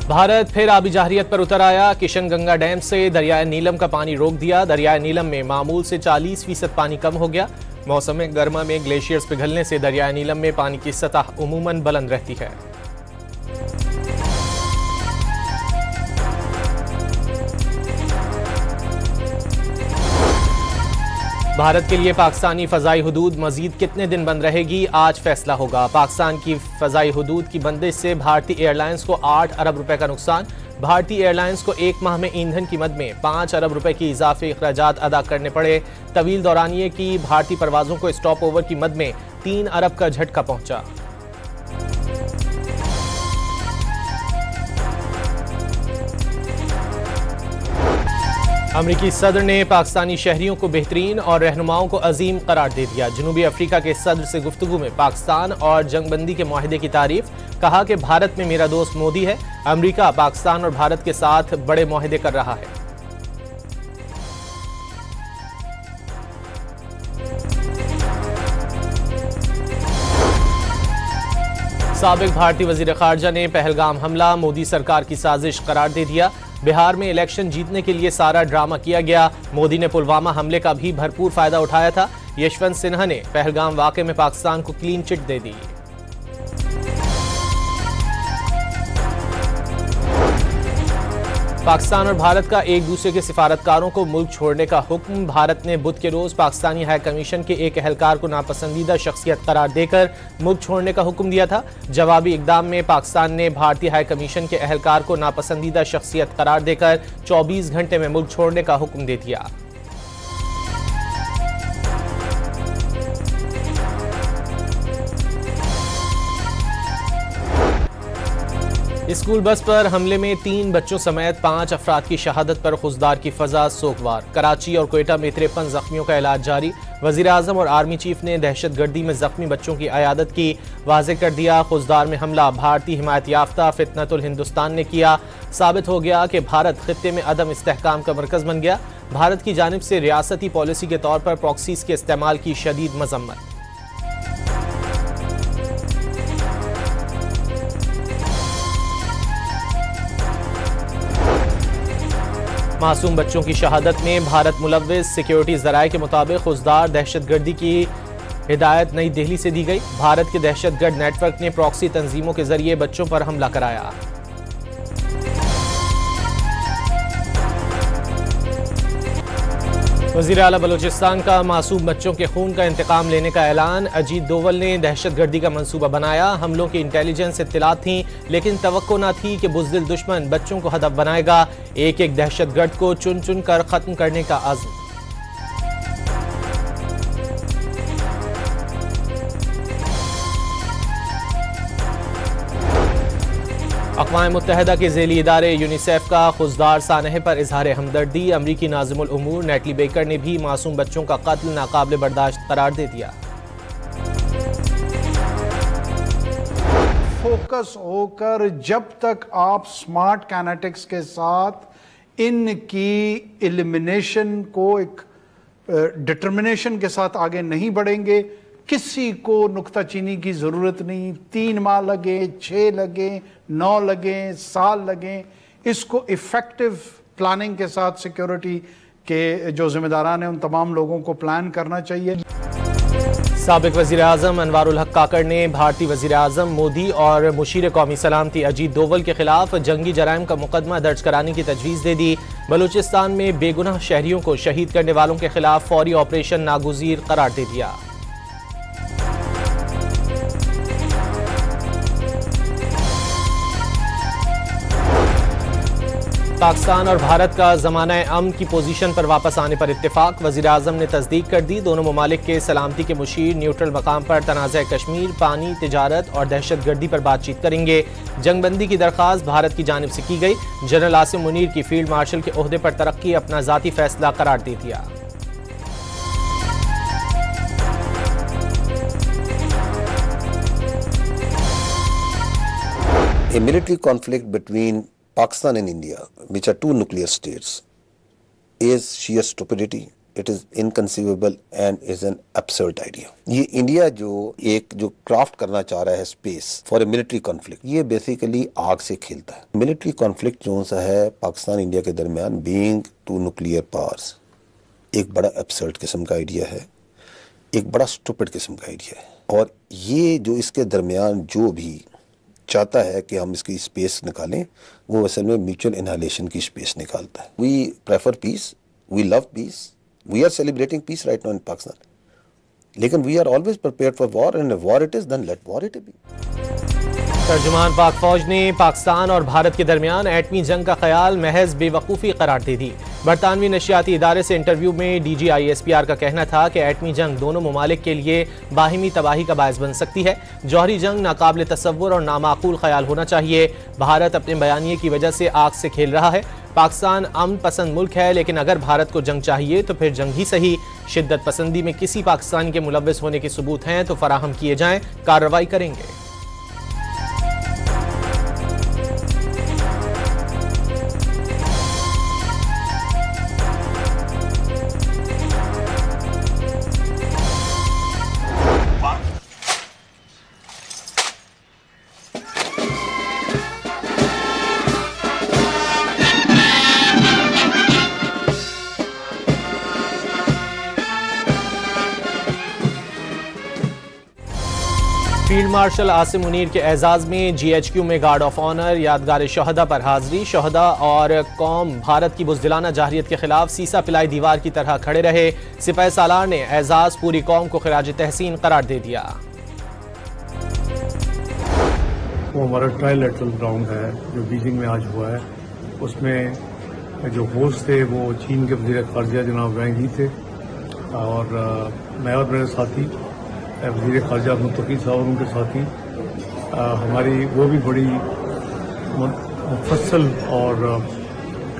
भारत फिर आबी जाहरियत पर उतर आया। किशन गंगा डैम से दरियाए नीलम का पानी रोक दिया। दरियाए नीलम में मामूल से 40% पानी कम हो गया। मौसम गर्मा में ग्लेशियर्स पिघलने से दरियाए नीलम में पानी की सतह उमूमन बुलंद रहती है। भारत के लिए पाकिस्तानी फजाई हुदूद मजीद कितने दिन बंद रहेगी, आज फैसला होगा। पाकिस्तान की फजाई हुदूद की बंदिश से भारतीय एयरलाइंस को 8 अरब रुपए का नुकसान। भारतीय एयरलाइंस को एक माह में ईंधन की मद में 5 अरब रुपए की इजाफी अखराजात अदा करने पड़े। तवील दौरानिये की भारतीय परवाजों को स्टॉप ओवर की मद में 3 अरब का झटका पहुंचा। अमरीकी सदर ने पाकिस्तानी शहरियों को बेहतरीन और रहनुमाओं को अजीम करार दे दिया। जनूबी अफ्रीका के सदर से गुफ्तगू में पाकिस्तान और जंगबंदी के मुआहदे की तारीफ। कहा कि भारत में मेरा दोस्त मोदी है। अमरीका पाकिस्तान और भारत के साथ बड़े मुआहदे कर रहा है। साबिक भारतीय वजीर खारजा ने पहलगाम हमला मोदी सरकार की साजिश करार दे दिया। बिहार में इलेक्शन जीतने के लिए सारा ड्रामा किया गया। मोदी ने पुलवामा हमले का भी भरपूर फायदा उठाया था। यशवंत सिन्हा ने पहलगाम वाक़े में पाकिस्तान को क्लीन चिट दे दी। पाकिस्तान और भारत का एक दूसरे के सिफारतकारों को मुल्क छोड़ने का हुक्म। भारत ने बुध के रोज पाकिस्तानी हाई कमीशन के एक एहलकार को नापसंदीदा शख्सियत करार देकर मुल्क छोड़ने का हुक्म दिया था। जवाबी इकदाम में पाकिस्तान ने भारतीय हाई कमीशन के एहलकार को नापसंदीदा शख्सियत करार देकर 24 घंटे में मुल्क छोड़ने का हुक्म दे दिया। स्कूल बस पर हमले में 3 बच्चों समेत 5 अफराद की शहादत पर खुजदार की फजा सोगवार। कराची और कोयटा में 53 जख्मियों का इलाज जारी। वजीर आजम और आर्मी चीफ ने दहशतगर्दी में जख्मी बच्चों की अयादत की। वाज़ेह कर दिया खुजदार में हमला भारतीय हिमायत याफ्ता फितनतुल हिंदुस्तान ने किया। साबित हो गया कि भारत खित्ते में अदम इस्तेहकाम का मरकज बन गया। भारत की जानिब से रियासती पॉलिसी के तौर पर प्रॉक्सीज के इस्तेमाल की शदीद मजम्मत। मासूम बच्चों की शहादत में भारत मुलव्विस। सिक्योरिटी जराये के मुताबिक खुजदार दहशतगर्दी की हिदायत नई दिल्ली से दी गई। भारत के दहशतगर्द नेटवर्क ने प्रॉक्सी तंजीमों के जरिए बच्चों पर हमला कराया। वज़ीर आला बलूचिस्तान का मासूम बच्चों के खून का इंतकाम लेने का ऐलान। अजीत डोवल ने दहशतगर्दी का मंसूबा बनाया। हमलों की इंटेलिजेंस इत्तलात थी लेकिन तवक्को न थी कि बुज़दिल दुश्मन बच्चों को हदफ बनाएगा। एक एक दहशतगर्द को चुन चुन कर खत्म करने का आज़म। अक़वाम मुत्तहिदा के ज़ेली इदारे यूनिसेफ का खुजदार सानहे पर इजहार हमदर्दी। अमरीकी नाज़िमुल उमूर नेटली बेकर ने भी मासूम बच्चों का कत्ल नाकाबिल बर्दाश्त करार दे दिया। फोकस होकर जब तक आप स्मार्ट काइनेटिक्स के साथ इनकी एलिमिनेशन को एक डिटर्मिनेशन के साथ आगे नहीं बढ़ेंगे, किसी को नुक्ताचीनी की ज़रूरत नहीं। 3 माह लगे, 6 लगे, 9 लगे, साल लगे, इसको इफ़ेक्टिव प्लानिंग के साथ सिक्योरिटी के जो जिम्मेदारान हैं उन तमाम लोगों को प्लान करना चाहिए। साबिक वज़ीर आज़म अनवारुल हक काकड़ ने भारतीय वज़ीर आज़म मोदी और मुशीर कौमी सलामती अजीत डोवल के खिलाफ जंगी जराइम का मुकदमा दर्ज कराने की तजवीज़ दे दी। बलूचिस्तान में बेगुनाह शहरियों को शहीद करने वालों के खिलाफ फौरी ऑपरेशन नागुज़ीर करार दे दिया। पाकिस्तान और भारत का ज़माना अमन की पोजीशन पर वापस आने पर इत्तेफाक। वज़ीर आज़म ने तस्दीक कर दी। दोनों ममालिक के सलामती के मुशीर न्यूट्रल मकाम पर तनाज़ा कश्मीर, पानी, तिजारत और दहशतगर्दी पर बातचीत करेंगे। जंगबंदी की दरख्वास्त भारत की जानिब से की गई। जनरल आसिम मुनीर की फील्ड मार्शल के ओहदे पर तरक्की अपना ज़ाती फैसला करार दे दिया। A military conflict between Pakistan and India, which are 2 nuclear states, is sheer stupidity. it is inconceivable and is an absurd idea. ये इंडिया जो क्राफ्ट करना चाह रहा है space for a military conflict, ये बेसिकली आग से खेलता है। मिलिट्री कॉन्फ्लिक्ट जो सा है पाकिस्तान इंडिया के दरमियान, बीइंग टू न्यूक्लियर पावर्स, एक बड़ा absurd किस्म का आइडिया है, एक बड़ा स्टूपिड किस्म का आइडिया है। और ये जो इसके दरमियान जो भी चाहता है कि हम इसकी स्पेस निकालें, वो असल में म्यूचुअल इनहेलेशन की स्पेस निकालता है। We prefer peace, we love peace, we are celebrating peace right now in Pakistan, लेकिन we are always prepared for war, and war it is, then let war it be. तर्जुमान पाक फौज ने पाकिस्तान और भारत के दरमियान एटमी जंग का ख्याल महज बेवकूफ़ी करार दे दी। बरतानवी नशियाती इदारे से इंटरव्यू में DGISPR का कहना था कि एटमी जंग दोनों ममालिक के लिए बाहिमी तबाही का बायस बन सकती है। जौहरी जंग नाकाबिल तसव्वुर और नामाकूल ख्याल होना चाहिए। भारत अपने बयानिए की वजह से आग से खेल रहा है। पाकिस्तान अमन पसंद मुल्क है, लेकिन अगर भारत को जंग चाहिए तो फिर जंग ही सही। शिद्दत पसंदी में किसी पाकिस्तानी के मुलव्वस होने के सबूत हैं तो फराहम किए जाएं, कार्रवाई करेंगे। फील्ड मार्शल आसिम मुनीर के एजाज में GHQ में गार्ड ऑफ ऑनर, यादगार शहदा पर हाजिरी। शहदा और कौम भारत की बुज़दिलाना जाहिरियत के खिलाफ सीसा पिलाई दीवार की तरह खड़े रहे। सिपाही सालार ने एजाज पूरी कौम को खिराज तहसीन करार दे दिया। वो हमारा ट्राइलेटरल ग्राउंड है जो बीजिंग में आज हुआ है, उसमें जो होस्ट थे वो चीन के वज़ीर ख़ारजा जनाब वैंग ही थे, और मैं और मेरे साथी वज़ीर ख़ारजा मुत्तकी साहब और उनके साथी हमारी वो भी बड़ी मुफस्सल और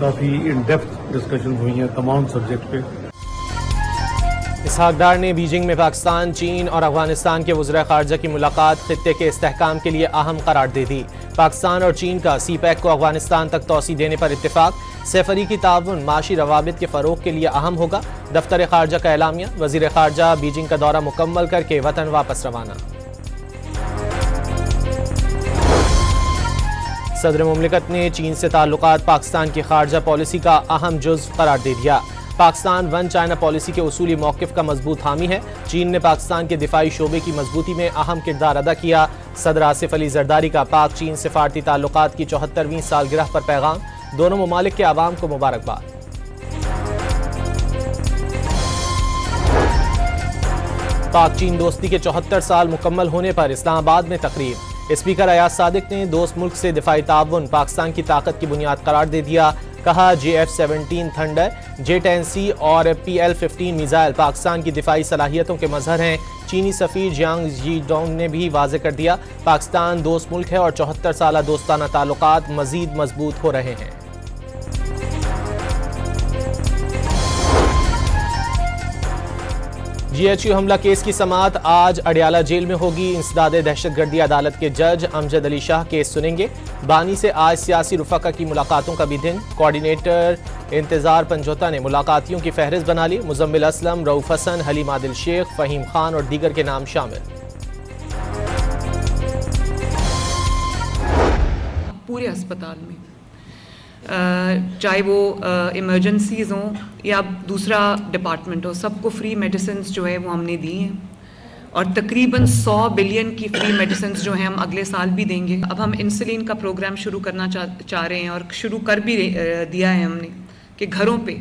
काफ़ी इन डेप्थ डिस्कशन हुई हैं तमाम सब्जेक्ट पे। इसहाक डार ने बीजिंग में पाकिस्तान, चीन और अफगानिस्तान के वज़ीर ख़ारजा की मुलाकात खित्ते के इस्तेहकाम के लिए अहम करार दे दी। पाकिस्तान और चीन का CPEC को अफगानिस्तान तक तोसी देने पर इत्तेफाक। सैफरी ताउन माशी रवाबित के फ़रोग के लिए अहम होगा। दफ्तर ख़ारजा का एलामिया। वज़ीर ख़ारजा बीजिंग का दौरा मुकम्मल करके वतन वापस रवाना। सदर मुमलिकत ने चीन से ताल्लुकात पाकिस्तान की ख़ारजा पॉलिसी का अहम जुज़्व करार दे दिया। पाकिस्तान वन चाइना पॉलिसी के उसूली मौक़िफ़ का मजबूत हामी है। चीन ने पाकिस्तान के दिफाई शोबे की मजबूती में अहम किरदार अदा किया। सदर आसिफ अली जरदारी का पाक चीन सिफारती ताल्लुकात की 74वीं सालगिरह पर पैगाम। दोनों ममालिक के आवाम को मुबारकबाद। पाक चीन दोस्ती के 74 साल मुकम्मल होने पर इस्लामाबाद में तकरीब। स्पीकर अयाज सादिक ने दोस्त मुल्क से दिफाई ताउन पाकिस्तान की ताकत की बुनियाद करार दे दिया। कहा JF-17 थंडर, J-10C और PL-15 मिसाइल पाकिस्तान की दिफाई सलाहियतों के मजहर हैं। चीनी सफ़ीर जियांग जीडोंग ने भी वाज़ेह कर दिया पाकिस्तान दोस्त मुल्क है और 74 साला दोस्ताना ताल्लुकात मजीद मजबूत हो रहे हैं। GHQ हमला केस की समाअत आज अडियाला जेल में होगी। इंसदाद दहशतगर्दी अदालत के जज अमजद अली शाह केस सुनेंगे। बानी से आज सियासी रुफका की मुलाकातों का भी दिन। कोऑर्डिनेटर इंतजार पंजोता ने मुलाकातियों की फहरिस्त बना ली। मुजम्मिल असलम, रऊफ हसन, हलीम आदिल शेख, फ़हीम खान और दीगर के नाम शामिल। पूरे अस्पताल में चाहे वो इमरजेंसीज़ हों या दूसरा डिपार्टमेंट हो, सबको फ्री मेडिसिन जो है वो हमने दी हैं और तकरीबन 100 बिलियन की फ्री मेडिसिन जो हैं हम अगले साल भी देंगे। अब हम इंसुलिन का प्रोग्राम शुरू करना चाह रहे हैं और शुरू कर भी दिया है हमने कि घरों पे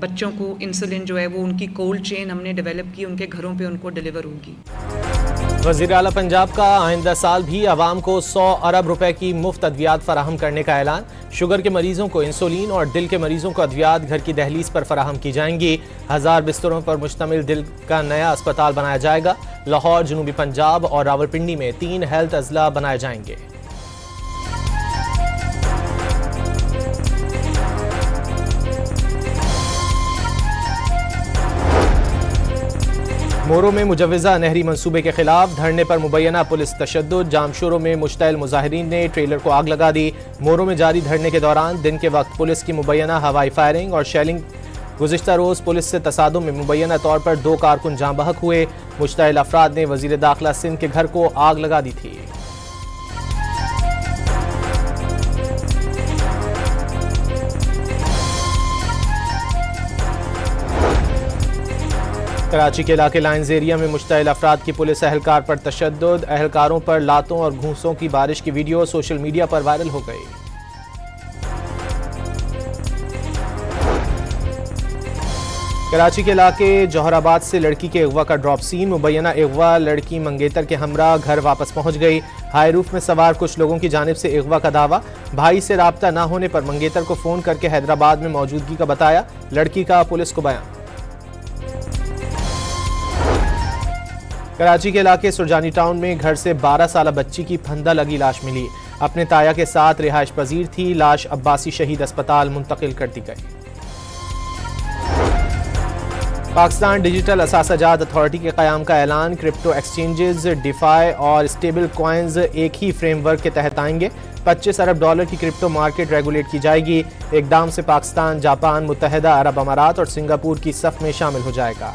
बच्चों को इंसुलिन जो है वो उनकी कोल्ड चेन हमने डेवलप की, उनके घरों पे उनको डिलीवर होगी। वज़ीर आला पंजाब का आइंदा साल भी आवाम को 100 अरब रुपए की मुफ्त अद्वियात फराहम करने का ऐलान। शुगर के मरीजों को इंसुलिन और दिल के मरीजों को अद्वियात घर की दहलीज पर फराहम की जाएंगी। 1000 बिस्तरों पर मुश्तमिल दिल का नया अस्पताल बनाया जाएगा। लाहौर, जनूबी पंजाब और रावलपिंडी में 3 हेल्थ अजला बनाए जाएंगे। मोरो में मुजव्वज़ा नहरी मंसूबे के खिलाफ धरने पर मुबैना पुलिस तशद्दुद। जामशोरों में मुश्तइल मुजाहिरीन ने ट्रेलर को आग लगा दी। मोरो में जारी धरने के दौरान दिन के वक्त पुलिस की मुबैना हवाई फायरिंग और शेलिंग गुज़िश्ता रोज़ पुलिस से तसादुम में मुबैना तौर पर 2 कारकुन जाँ बहक हुए। मुश्तइल अफराद ने वज़ीर दाखिला सिंध के घर को आग लगा दी थी। कराची के इलाके लाइन्स एरिया में मुश्तइल अफराद की पुलिस एहलकार पर तशद्दुद। एहलकारों पर लातों और घूंसों की बारिश की वीडियो सोशल मीडिया पर वायरल हो गई। कराची के इलाके जौहराबाद से लड़की के अगवा का ड्रॉप सीन। मुबैना अगवा लड़की मंगेतर के हमरा घर वापस पहुंच गई। हाई रूफ में सवार कुछ लोगों की जानिब से अगवा का दावा। भाई से राब्ता न होने पर मंगेतर को फोन करके हैदराबाद में मौजूदगी का बताया। लड़की का पुलिस को बयान। कराची के इलाके सुरजानी टाउन में घर से 12 साल बच्ची की फंदा लगी लाश मिली। अपने ताया के साथ रिहाइश पजीर थी। लाश अब्बासी शहीद अस्पताल मुंतकिल कर दी गई। पाकिस्तान डिजिटल असासाजात अथॉरिटी के क़याम का ऐलान। क्रिप्टो एक्सचेंजेस, डिफाई और स्टेबल कॉइन्स एक ही फ्रेमवर्क के तहत आएंगे। 25 अरब डॉलर की क्रिप्टो मार्केट रेगुलेट की जाएगी। इकदाम से पाकिस्तान, जापान, मुत्तहिदा अरब अमारात और सिंगापुर की सफ में शामिल हो जाएगा।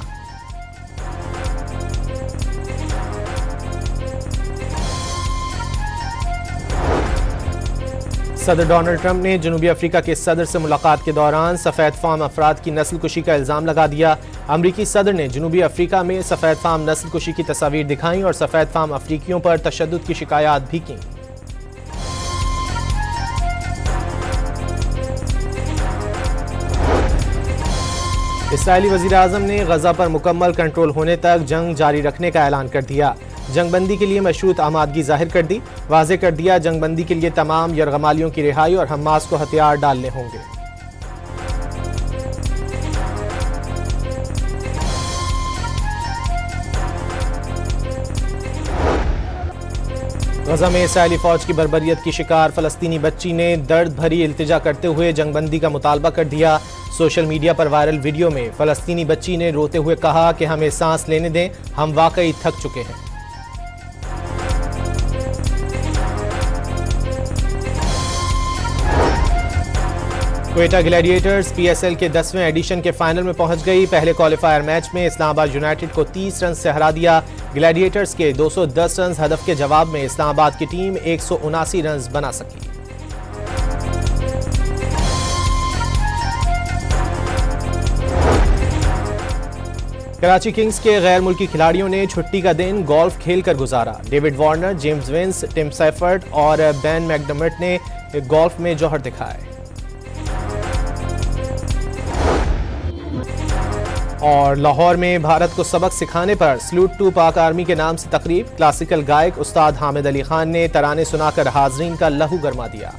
सदर डोनाल्ड ट्रंप ने जनूबी अफ्रीका के सदर से मुलाकात के दौरान सफ़ेद फाम अफराद की नस्ल कुशी का इल्ज़ाम लगा दिया। अमरीकी सदर ने जनूबी अफ्रीका में सफ़ेद फाम नस्ल कुशी की तस्वीर दिखाई और सफ़ेद फाम अफ्रीकियों पर तशद्दुद की शिकायत भी की। इसराइली वज़ीर आज़म ने गजा पर मुकम्मल कंट्रोल होने तक जंग जारी रखने का ऐलान कर दिया। जंगबंदी के लिए मशरूत आमादगी जाहिर कर दी। वाज़े कर दिया जंगबंदी के लिए तमाम यरगमालियों की रिहाई और हमास को हथियार डालने होंगे। गजा में इसराइली फौज की बर्बरियत की शिकार फ़लस्तीनी बच्ची ने दर्द भरी इल्तिजा करते हुए जंगबंदी का मुतालबा कर दिया। सोशल मीडिया पर वायरल वीडियो में फ़लस्तीनी बच्ची ने रोते हुए कहा कि हमें सांस लेने दें, हम वाकई थक चुके हैं। क्वेटा ग्लैडिएटर्स PSL के 10वें एडिशन के फाइनल में पहुंच गई। पहले क्वालिफायर मैच में इस्लामाबाद यूनाइटेड को 30 रन से हरा दिया। ग्लैडिएटर्स के 210 रन हदफ के जवाब में इस्लामाबाद की टीम 179 रन बना सकी। कराची किंग्स के गैर मुल्की खिलाड़ियों ने छुट्टी का दिन गोल्फ खेलकर गुजारा। David Warner, James Vince, Tim Seifert और बेन मैकडर्मट ने गोल्फ में जौहर दिखाए। और लाहौर में भारत को सबक सिखाने पर सल्यूट टू पाक आर्मी के नाम से तकरीब। क्लासिकल गायक उस्ताद हामिद अली खान ने तराने सुनाकर हाजरीन का लहू गरमा दिया।